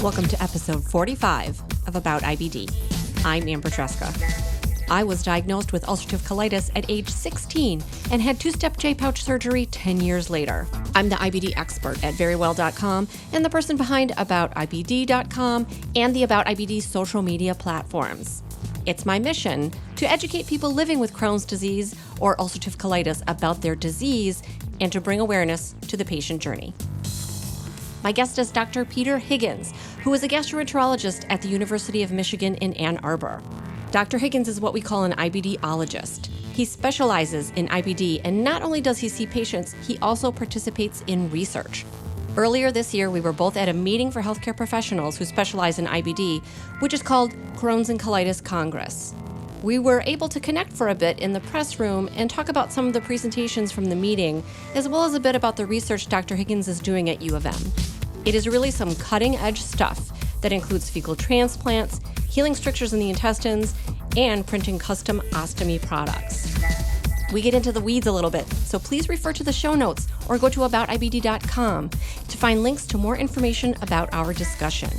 Welcome to episode 45 of About IBD. I'm Amber Tresca. I was diagnosed with ulcerative colitis at age 16 and had two-step J-pouch surgery 10 years later. I'm the IBD expert at verywell.com and the person behind aboutibd.com and the About IBD social media platforms. It's my mission to educate people living with Crohn's disease or ulcerative colitis about their disease and to bring awareness to the patient journey. My guest is Dr. Peter Higgins, who is a gastroenterologist at the University of Michigan in Ann Arbor. Dr. Higgins is what we call an IBD-ologist. He specializes in IBD, and not only does he see patients, he also participates in research. Earlier this year, we were both at a meeting for healthcare professionals who specialize in IBD, which is called Crohn's and Colitis Congress. We were able to connect for a bit in the press room and talk about some of the presentations from the meeting, as well as a bit about the research Dr. Higgins is doing at U of M. It is really some cutting-edge stuff that includes fecal transplants, healing strictures in the intestines, and printing custom ostomy products. We get into the weeds a little bit, so please refer to the show notes or go to aboutibd.com to find links to more information about our discussion.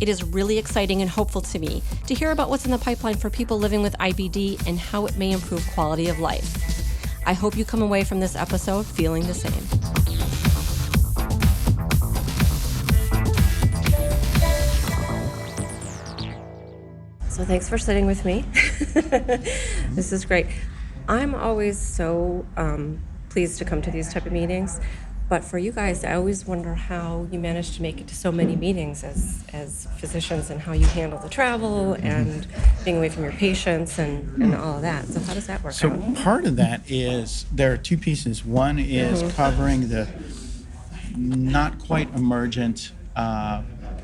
It is really exciting and hopeful to me to hear about what's in the pipeline for people living with IBD and how it may improve quality of life. I hope you come away from this episode feeling the same. So thanks for sitting with me. This is great. I'm always so pleased to come to these type of meetings, but for you guys, I always wonder how you manage to make it to so many meetings as physicians and how you handle the travel and being away from your patients and all of that. So how does that work out? So part of that is there are two pieces. One is covering the not quite emergent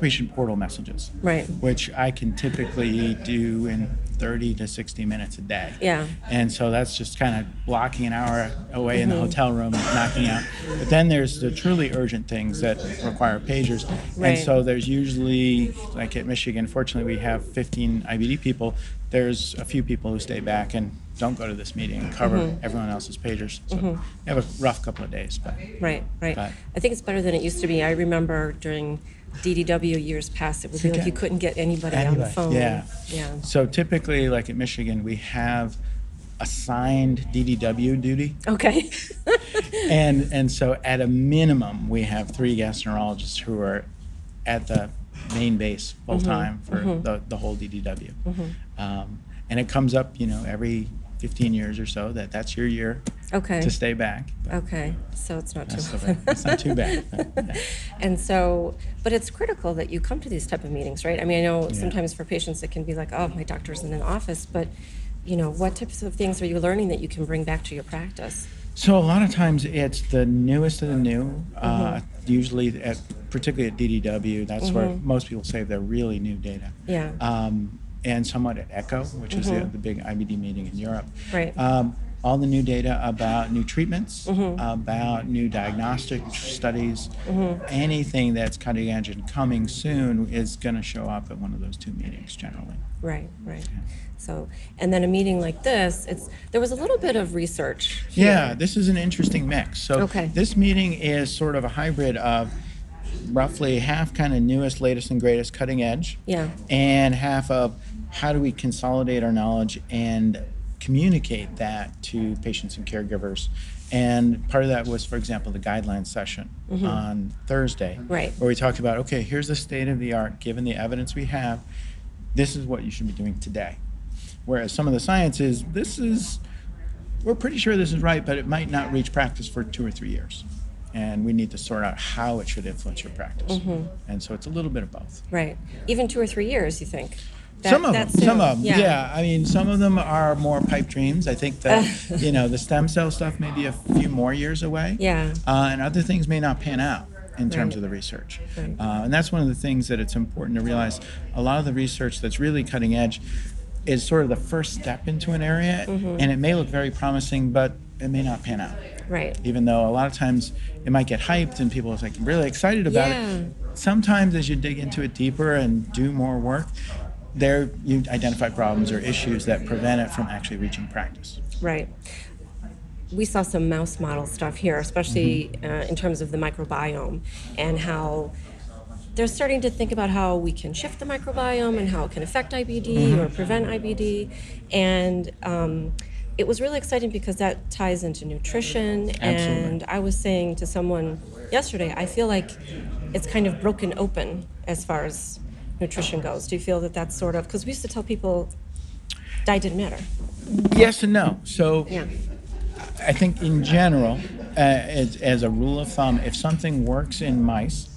patient portal messages, right, which I can typically do in 30 to 60 minutes a day. Yeah. And so that's just kind of blocking an hour away in the hotel room, knocking out. But then there's the truly urgent things that require pagers. Right. And so there's usually, like at Michigan, fortunately we have 15 IBD people. There's a few people who stay back and don't go to this meeting and cover everyone else's pagers. So we have a rough couple of days. But Right. But, I think it's better than it used to be. I remember during DDW years past, it would be like you couldn't get anybody on the phone. Yeah. Yeah. So typically, like at Michigan, we have assigned DDW duty. Okay. and so at a minimum, we have 3 gastroenterologists who are at the main base full time for the whole DDW. And it comes up, every 15 years or so that's your year to stay back. Okay, so it's not too bad. It's not too bad. And so, but it's critical that you come to these type of meetings, right? I mean, I know sometimes for patients it can be like, oh, my doctor's in an office, but what types of things are you learning that you can bring back to your practice? So a lot of times it's the newest of the new, usually particularly at DDW, that's where most people save their really new data. Yeah. And somewhat at ECHO, which is the big IBD meeting in Europe. Right. All the new data about new treatments, about new diagnostic studies, anything that's cutting edge and coming soon is going to show up at one of those 2 meetings generally. Right. Yeah. So, and then a meeting like this, there was a little bit of research here. Yeah, this is an interesting mix. So this meeting is sort of a hybrid of roughly half kind of newest, latest, and greatest cutting edge, and half of how do we consolidate our knowledge and communicate that to patients and caregivers. And part of that was, for example, the guidelines session on Thursday, where we talked about, okay, here's the state of the art, given the evidence we have, this is what you should be doing today. Whereas some of the science is, we're pretty sure this is right, but it might not reach practice for 2 or 3 years. And we need to sort out how it should influence your practice. And so it's a little bit of both. Right. Even 2 or 3 years, you think? Some of them, yeah. I mean, some of them are more pipe dreams. I think that, the stem cell stuff may be a few more years away. Yeah. And other things may not pan out in terms of the research. Right. And that's one of the things that it's important to realize. A lot of the research that's really cutting edge is sort of the first step into an area, and it may look very promising, but it may not pan out. Right. Even though a lot of times it might get hyped and people are like really excited about it. Sometimes as you dig into it deeper and do more work, you identify problems or issues that prevent it from actually reaching practice. Right. We saw some mouse model stuff here, especially in terms of the microbiome and how they're starting to think about how we can shift the microbiome and how it can affect IBD or prevent IBD. And it was really exciting because that ties into nutrition. Absolutely. And I was saying to someone yesterday, I feel like it's kind of broken open as far as nutrition goes. Do you feel that that's sort of, because we used to tell people diet didn't matter. Yes and no. So Yeah. I think in general, as a rule of thumb, if something works in mice,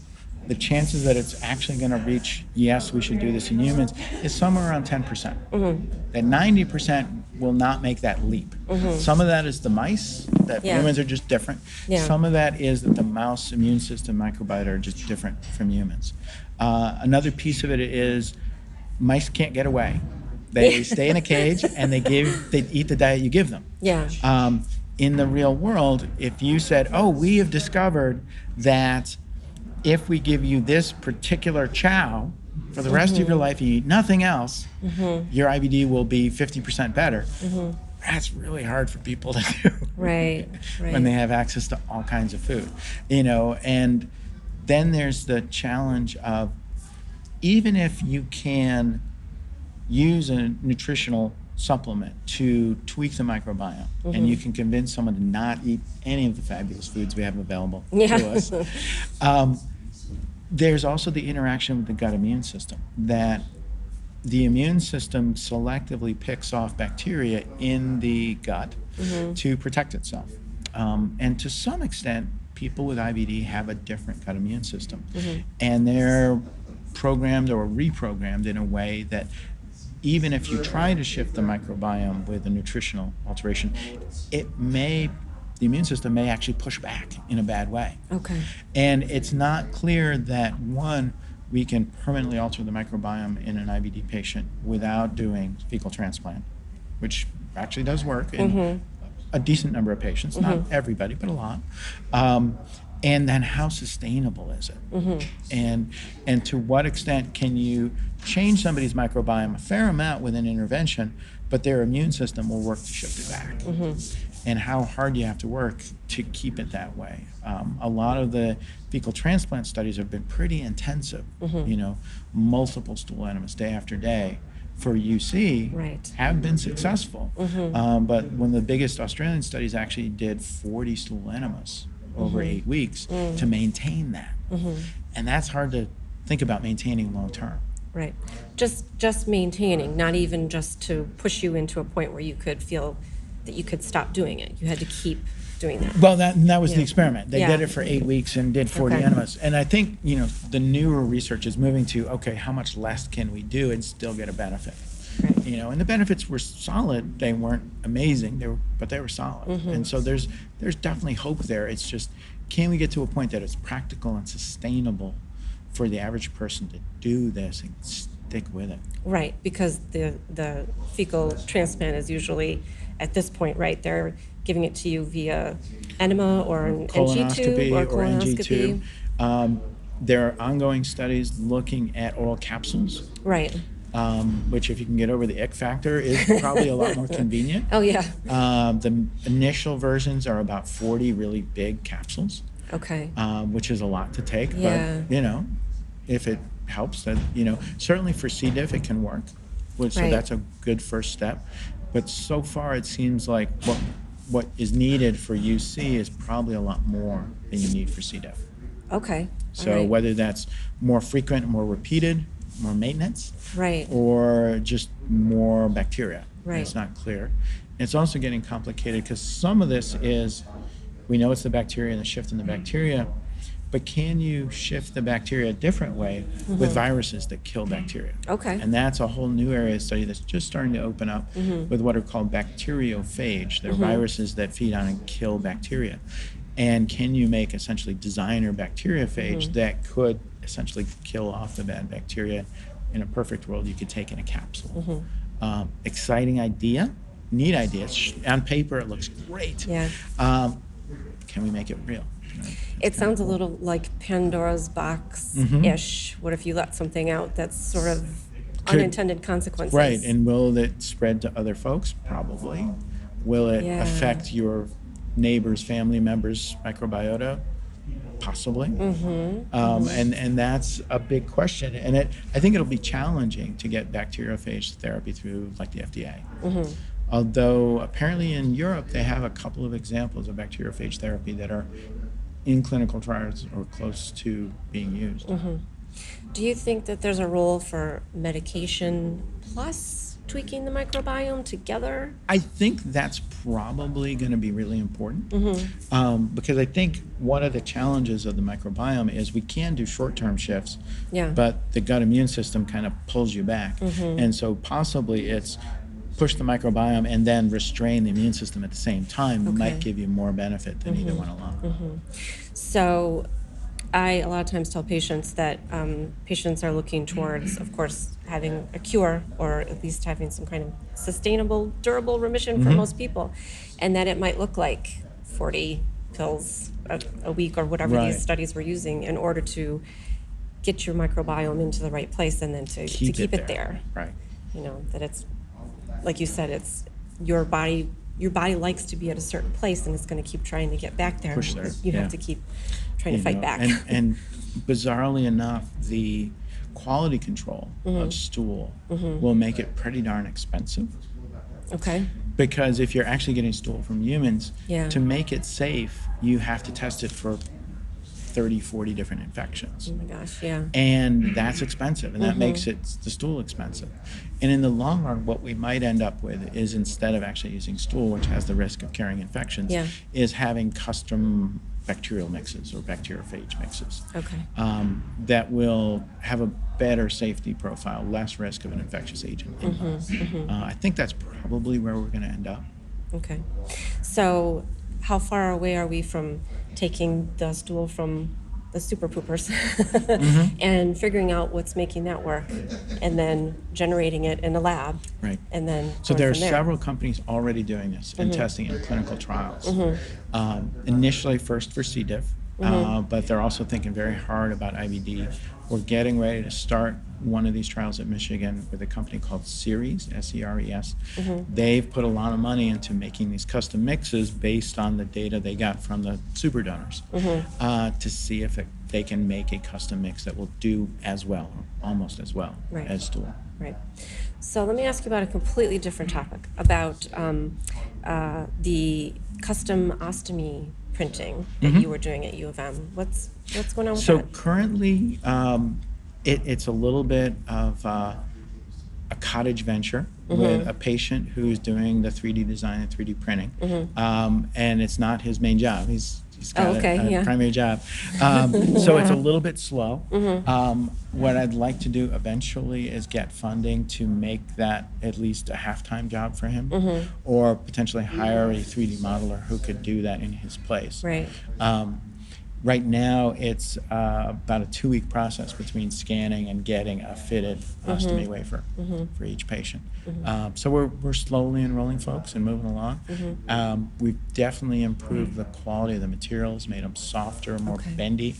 the chances that it's actually going to reach, yes, we should do this in humans, is somewhere around 10%. That 90% will not make that leap. Some of that is the mice, that humans are just different. Some of that is that the mouse immune system microbiota are just different from humans. Another piece of it is mice can't get away. They stay in a cage and they eat the diet you give them. In the real world, if you said, oh, we have discovered that if we give you this particular chow for the rest of your life, you eat nothing else, your IBD will be 50% better. That's really hard for people to do. Right. When they have access to all kinds of food, and then there's the challenge of, even if you can use a nutritional supplement to tweak the microbiome, and you can convince someone to not eat any of the fabulous foods we have available to us. There's also the interaction with the gut immune system, that the immune system selectively picks off bacteria in the gut to protect itself. And to some extent, people with IBD have a different gut immune system. And they're programmed or reprogrammed in a way that even if you try to shift the microbiome with a nutritional alteration, the immune system may actually push back in a bad way. And it's not clear that, one, we can permanently alter the microbiome in an IBD patient without doing fecal transplant, which actually does work in a decent number of patients, not everybody, but a lot. And then how sustainable is it? And to what extent can you change somebody's microbiome a fair amount with an intervention, but their immune system will work to shift it back? And how hard you have to work to keep it that way. A lot of the fecal transplant studies have been pretty intensive, multiple stool enemas day after day for UC have been successful. But one of the biggest Australian studies actually did 40 stool enemas over 8 weeks to maintain that. And that's hard to think about maintaining long term. Right. Just maintaining, not even just to push you into a point where you could feel that you could stop doing it. You had to keep doing that. Well, that was the experiment. They did it for 8 weeks and did 40 enemas. And I think, the newer research is moving to, okay, how much less can we do and still get a benefit? And the benefits were solid. They weren't amazing, but they were solid. And so there's definitely hope there. It's just, can we get to a point that it's practical and sustainable for the average person to do this and stick with it? Right, because the fecal transplant is usually, at this point, right, they're giving it to you via enema or an NG tube or colonoscopy. NG2. There are ongoing studies looking at oral capsules. Right. Which, if you can get over the ick factor, is probably a lot more convenient. The initial versions are about 40 really big capsules. Which is a lot to take. But, if it helps, that, certainly for C. diff it can work. So that's a good first step. But so far it seems like what is needed for UC is probably a lot more than you need for C. diff. So whether that's more frequent, more repeated, more maintenance, or just more bacteria, it's not clear. It's also getting complicated because some of this is, we know it's the bacteria and the shift in the bacteria, but can you shift the bacteria a different way with viruses that kill bacteria? And that's a whole new area of study that's just starting to open up with what are called bacteriophage. They're viruses that feed on and kill bacteria. And can you make essentially designer bacteriophage that could essentially kill off the bad bacteria? In a perfect world, you could take in a capsule. Exciting idea, neat idea. On paper, it looks great. Can we make it real? It sounds a little like Pandora's box-ish. What if you let something out that's sort of unintended consequences? And will it spread to other folks? Probably. Will it affect your neighbor's family member's microbiota? Possibly. And that's a big question. And I think it'll be challenging to get bacteriophage therapy through like the FDA. Although apparently in Europe, they have a couple of examples of bacteriophage therapy that are in clinical trials or close to being used. Do you think that there's a role for medication plus tweaking the microbiome together? I think that's probably going to be really important because I think one of the challenges of the microbiome is we can do short-term shifts, but the gut immune system kind of pulls you back. And so possibly it's push the microbiome and then restrain the immune system at the same time might give you more benefit than either one alone. So I a lot of times tell patients that patients are looking towards, of course, having a cure or at least having some kind of sustainable, durable remission for most people, and that it might look like 40 pills a week or whatever these studies were using in order to get your microbiome into the right place and then to keep it there. Right. You know, that it's, like you said, it's your body likes to be at a certain place and it's going to keep trying to get back there. Push there. You have to keep trying to fight back. And bizarrely enough, the quality control of stool will make it pretty darn expensive. Okay. Because if you're actually getting stool from humans, to make it safe, you have to test it for 30, 40 different infections. Oh my gosh, yeah. And that's expensive, and that makes the stool expensive. And in the long run, what we might end up with is instead of actually using stool, which has the risk of carrying infections, is having custom bacterial mixes or bacteriophage mixes that will have a better safety profile, less risk of an infectious agent. I think that's probably where we're going to end up. Okay. So how far away are we from taking the stool from the super poopers and figuring out what's making that work and then generating it in a lab? Right. And then so there are several companies already doing this and testing it in clinical trials. Initially first for C. diff, but they're also thinking very hard about IBD. We're getting ready to start one of these trials at Michigan with a company called Ceres, S-E-R-E-S. They've put a lot of money into making these custom mixes based on the data they got from the super donors to see if they can make a custom mix that will do as well, almost as well as stool. Right. So let me ask you about a completely different topic, about the custom ostomy printing that you were doing at U of M. What's going on with that? So currently, it's a little bit of a cottage venture with a patient who's doing the 3D design and 3D printing, and it's not his main job. He's got a primary job. So it's a little bit slow. What I'd like to do eventually is get funding to make that at least a half-time job for him, or potentially hire a 3D modeler who could do that in his place. Right. Right now, it's about a 2-week process between scanning and getting a fitted ostomy wafer for each patient. So we're slowly enrolling folks and moving along. We've definitely improved the quality of the materials, made them softer, more bendy.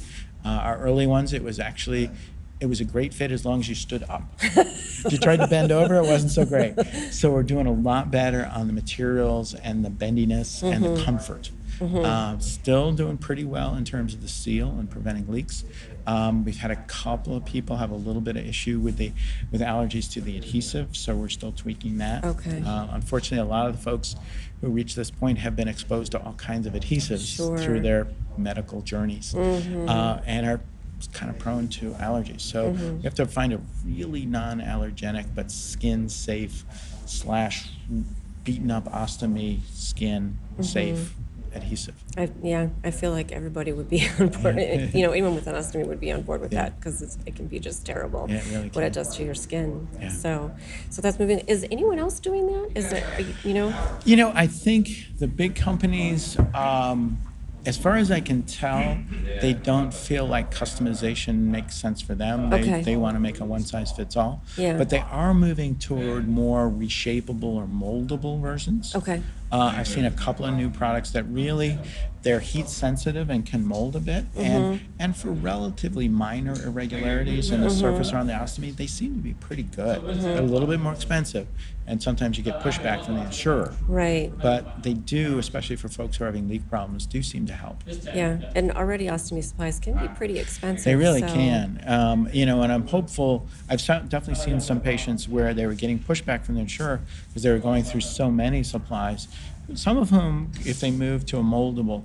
Our early ones, it was a great fit as long as you stood up. If you tried to bend over, it wasn't so great. So we're doing a lot better on the materials and the bendiness and the comfort. Still doing pretty well in terms of the seal and preventing leaks. We've had a couple of people have a little bit of issue with allergies to the adhesive, so we're still tweaking that. Unfortunately, a lot of the folks who reach this point have been exposed to all kinds of adhesives through their medical journeys and are kind of prone to allergies. So we have to find a really non-allergenic but skin-safe / beaten up ostomy skin safe adhesive. I feel like everybody would be on board. Even with an ostomy would be on board with that, because it can be just terrible what it does to your skin. So that's moving. Is anyone else doing that? Is it, I think the big companies, as far as I can tell, they don't feel like customization makes sense for them. They want to make a one-size-fits-all. But they are moving toward more reshapeable or moldable versions. I've seen a couple of new products that really, they're heat sensitive and can mold a bit. And for relatively minor irregularities in the surface around the ostomy, they seem to be pretty good. They're a little bit more expensive, and sometimes you get pushback from the insurer. Right. But they do, especially for folks who are having leak problems, do seem to help. Yeah, and already ostomy supplies can be pretty expensive. They really can. And I'm hopeful. I've definitely seen some patients where they were getting pushback from the insurer because they were going through so many supplies. Some of whom, if they moved to a moldable,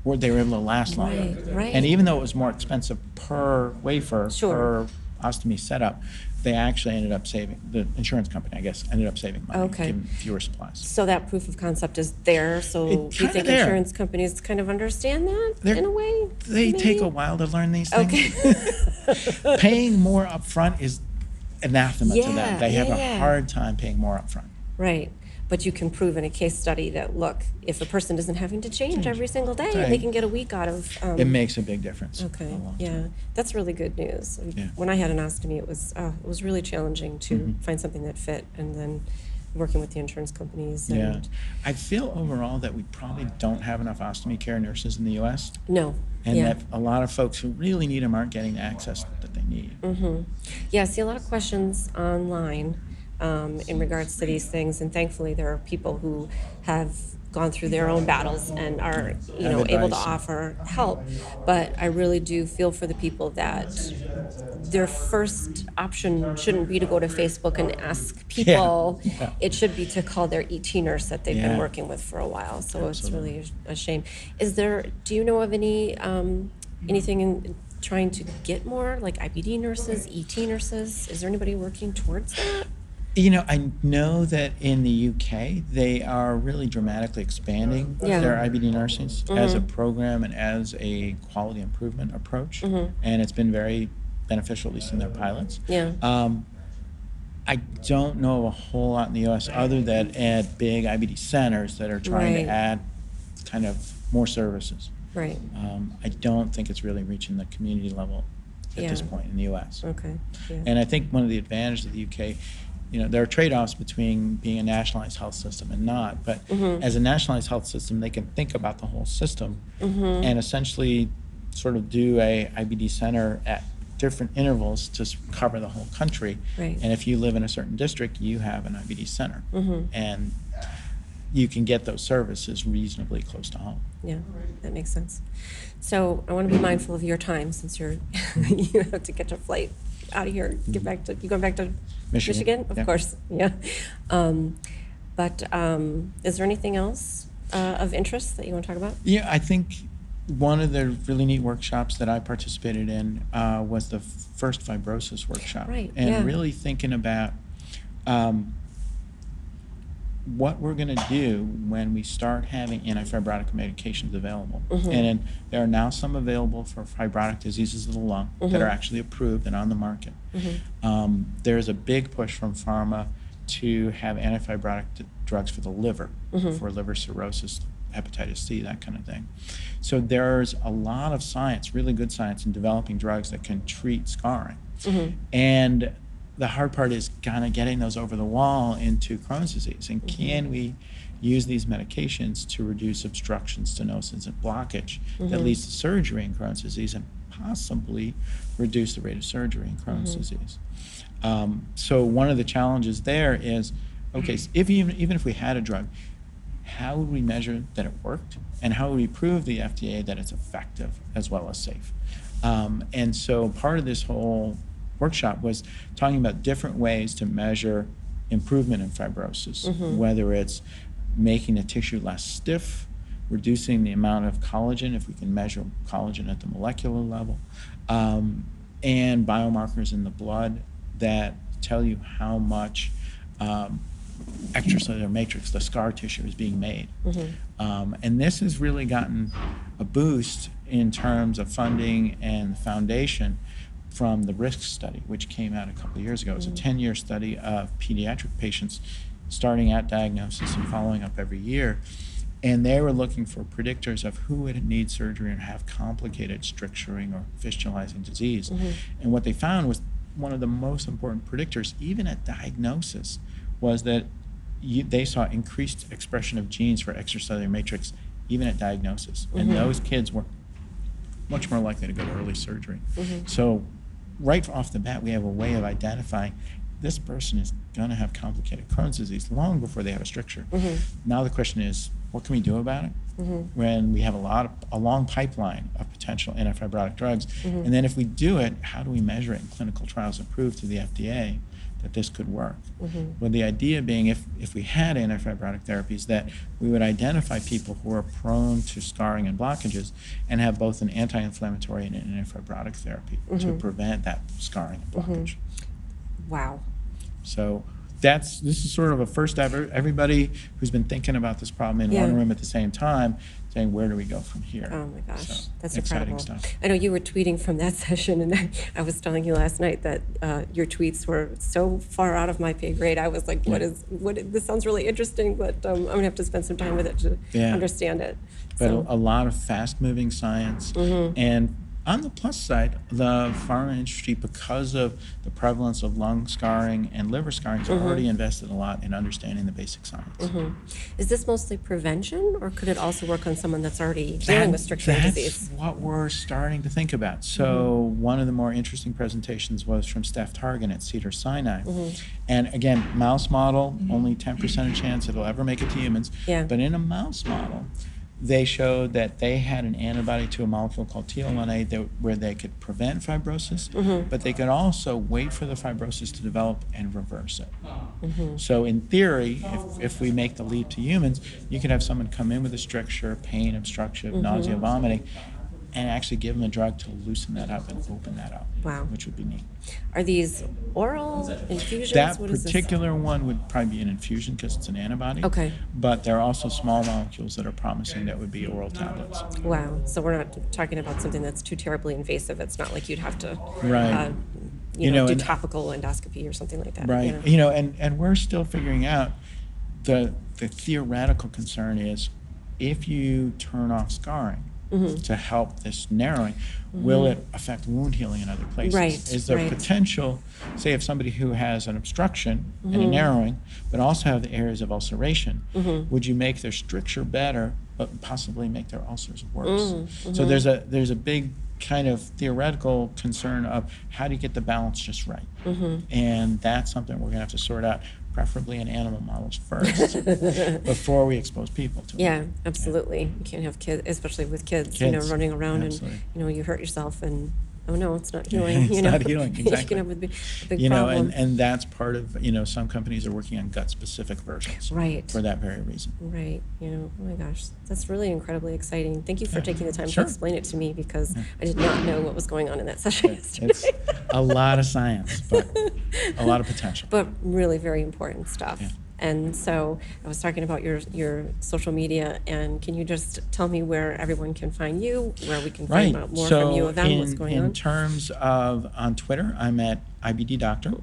they were able to last longer. Right. And even though it was more expensive per wafer, Sure. per ostomy setup, they actually ended up saving, the insurance company, I guess, ended up saving money, giving fewer supplies. So that proof of concept is there, so do you think there. insurance companies kind of understand that in a way? They take a while to learn these things. Paying more upfront is anathema to them. They have a hard time paying more upfront. Right. But you can prove in a case study that, look, if a person isn't having to change every single day, they can get a week out of... it makes a big difference. Okay, that's really good news. When I had an ostomy, it was really challenging to find something that fit, and then working with the insurance companies. And I feel overall that we probably don't have enough ostomy care nurses in the U.S. No. And that a lot of folks who really need them aren't getting the access that they need. Yeah, I see a lot of questions online in regards to these things, and thankfully there are people who have gone through their own battles and are able to offer help. But I really do feel for the people that their first option shouldn't be to go to Facebook and ask people. It should be to call their ET nurse that they've been working with for a while. So it's really a shame. Do you know of any anything in trying to get more like IBD nurses, ET nurses? Is there anybody working towards that? I know that in the UK, they are really dramatically expanding their IBD nurses as a program and as a quality improvement approach. And it's been very beneficial, at least in their pilots. I don't know of a whole lot in the U.S. other than at big IBD centers that are trying to add kind of more services. Right. I don't think it's really reaching the community level at this point in the U.S. Okay. And I think one of the advantages of the UK, there are trade-offs between being a nationalized health system and not, but as a nationalized health system, they can think about the whole system and essentially sort of do a IBD center at different intervals to cover the whole country. Right. And if you live in a certain district, you have an IBD center. And you can get those services reasonably close to home. Yeah, that makes sense. So I want to be mindful of your time since you have to catch a flight out of here. You going back to Michigan? Of course, But is there anything else of interest that you want to talk about? Yeah, I think one of the really neat workshops that I participated in was the first fibrosis workshop. Right, and really thinking about what we're going to do when we start having antifibrotic medications available. And there are now some available for fibrotic diseases of the lung that are actually approved and on the market. There's a big push from pharma to have antifibrotic drugs for the liver, for liver cirrhosis, hepatitis C, that kind of thing. So there's a lot of science, really good science, in developing drugs that can treat scarring. And the hard part is kind of getting those over the wall into Crohn's disease. And can we use these medications to reduce obstruction, stenosis, and blockage that leads to surgery in Crohn's disease and possibly reduce the rate of surgery in Crohn's disease? So one of the challenges there is, okay, so even if we had a drug, how would we measure that it worked? And how would we prove the FDA that it's effective as well as safe? And so part of this whole workshop was talking about different ways to measure improvement in fibrosis, whether it's making the tissue less stiff, reducing the amount of collagen, if we can measure collagen at the molecular level, and biomarkers in the blood that tell you how much extracellular matrix, the scar tissue, is being made. And this has really gotten a boost in terms of funding and foundation from the RISK study, which came out a couple of years ago. It was a 10-year study of pediatric patients starting at diagnosis and following up every year. And they were looking for predictors of who would need surgery and have complicated stricturing or fistulizing disease. And what they found was one of the most important predictors, even at diagnosis, was that they saw increased expression of genes for extracellular matrix even at diagnosis. And those kids were much more likely to go to early surgery. So right off the bat, we have a way of identifying this person is going to have complicated Crohn's disease long before they have a stricture. Now the question is, what can we do about it? When we have a long pipeline of potential antifibrotic drugs, and then if we do it, how do we measure it in clinical trials and prove to the FDA that this could work? Well, the idea being, if we had antifibrotic therapies, that we would identify people who are prone to scarring and blockages and have both an anti-inflammatory and an antifibrotic therapy to prevent that scarring and blockage. Wow. So this is sort of a first ever, everybody who's been thinking about this problem in one room at the same time, saying, where do we go from here? Oh my gosh, so, that's exciting incredible. Stuff. I know you were tweeting from that session, and I was telling you last night that your tweets were so far out of my pay grade. I was like, this sounds really interesting, but I'm gonna have to spend some time with it to understand it. But a lot of fast moving science, and on the plus side, the pharma industry, because of the prevalence of lung scarring and liver scarring, has already invested a lot in understanding the basic science. Is this mostly prevention, or could it also work on someone that's already dealing with stricture disease? That's what we're starting to think about. So one of the more interesting presentations was from Steph Targan at Cedars-Sinai. And again, mouse model, only 10% chance it'll ever make it to humans. But in a mouse model, they showed that they had an antibody to a molecule called TL1A where they could prevent fibrosis, but they could also wait for the fibrosis to develop and reverse it. So in theory, if we make the leap to humans, you could have someone come in with a stricture, pain, obstruction, nausea, vomiting, and actually give them a drug to loosen that up and open that up, which would be neat. Are these oral infusions? That particular one would probably be an infusion because it's an antibody. But there are also small molecules that are promising that would be oral tablets. Wow. So we're not talking about something that's too terribly invasive. It's not like you'd have to do topical endoscopy or something like that. Right. And we're still figuring out the theoretical concern is if you turn off scarring, to help this narrowing, will it affect wound healing in other places? Is there potential, say if somebody who has an obstruction and a narrowing, but also have the areas of ulceration, would you make their stricture better, but possibly make their ulcers worse? So there's a big kind of theoretical concern of how do you get the balance just right? And that's something we're gonna have to sort out, preferably in animal models first, before we expose people to it. Absolutely. You can't have kids, especially with kids. Running around and, you hurt yourself and, oh no, it's not healing. It's not healing, exactly. You can have a big problem. And that's part of, some companies are working on gut-specific versions. For that very reason. Oh my gosh, that's really incredibly exciting. Thank you for taking the time to explain it to me, because I did not know what was going on in that session yesterday. It's a lot of science, but a lot of potential. But really very important stuff. And so I was talking about your social media, and can you just tell me where everyone can find you, where we can find out more from you about what's going on? In terms of, on Twitter, I'm at IBD Doctor.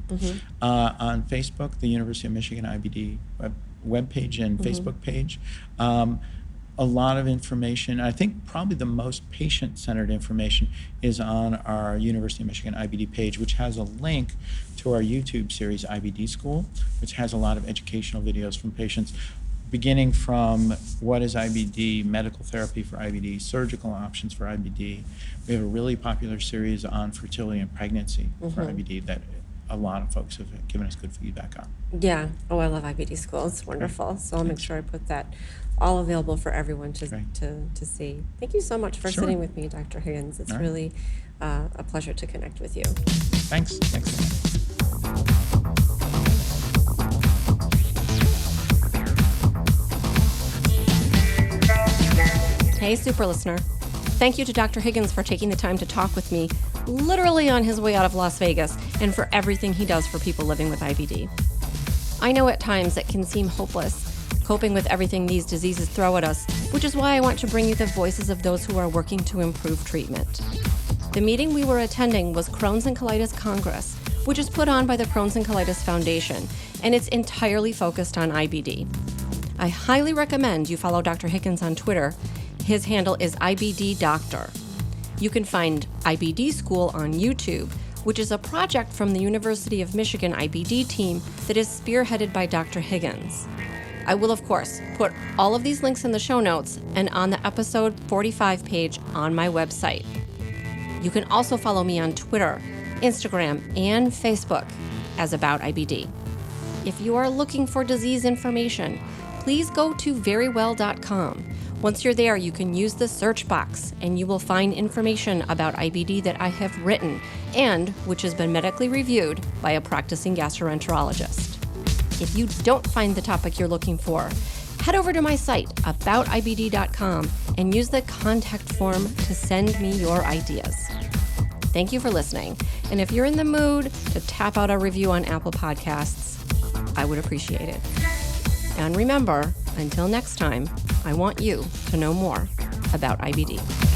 On Facebook, the University of Michigan IBD webpage and Facebook page. A lot of information. I think probably the most patient-centered information is on our University of Michigan IBD page, which has a link to our YouTube series, IBD School, which has a lot of educational videos from patients, beginning from what is IBD, medical therapy for IBD, surgical options for IBD. We have a really popular series on fertility and pregnancy for IBD that a lot of folks have given us good feedback on. I love IBD School. It's wonderful. So I'll make sure I put that all available for everyone to see. Thank you so much for sitting with me, Dr. Higgins. It's really a pleasure to connect with you. Thanks. Hey, super listener. Thank you to Dr. Higgins for taking the time to talk with me, literally on his way out of Las Vegas, and for everything he does for people living with IBD. I know at times it can seem hopeless, coping with everything these diseases throw at us, which is why I want to bring you the voices of those who are working to improve treatment. The meeting we were attending was Crohn's and Colitis Congress, which is put on by the Crohn's and Colitis Foundation, and it's entirely focused on IBD. I highly recommend you follow Dr. Higgins on Twitter. His handle is IBD Doctor. You can find IBD School on YouTube, which is a project from the University of Michigan IBD team that is spearheaded by Dr. Higgins. I will, of course, put all of these links in the show notes and on the episode 45 page on my website. You can also follow me on Twitter, Instagram, and Facebook as About IBD. If you are looking for disease information, please go to verywell.com. Once you're there, you can use the search box and you will find information about IBD that I have written and which has been medically reviewed by a practicing gastroenterologist. If you don't find the topic you're looking for, head over to my site, aboutibd.com, and use the contact form to send me your ideas. Thank you for listening. And if you're in the mood to tap out a review on Apple Podcasts, I would appreciate it. And remember, until next time, I want you to know more about IBD.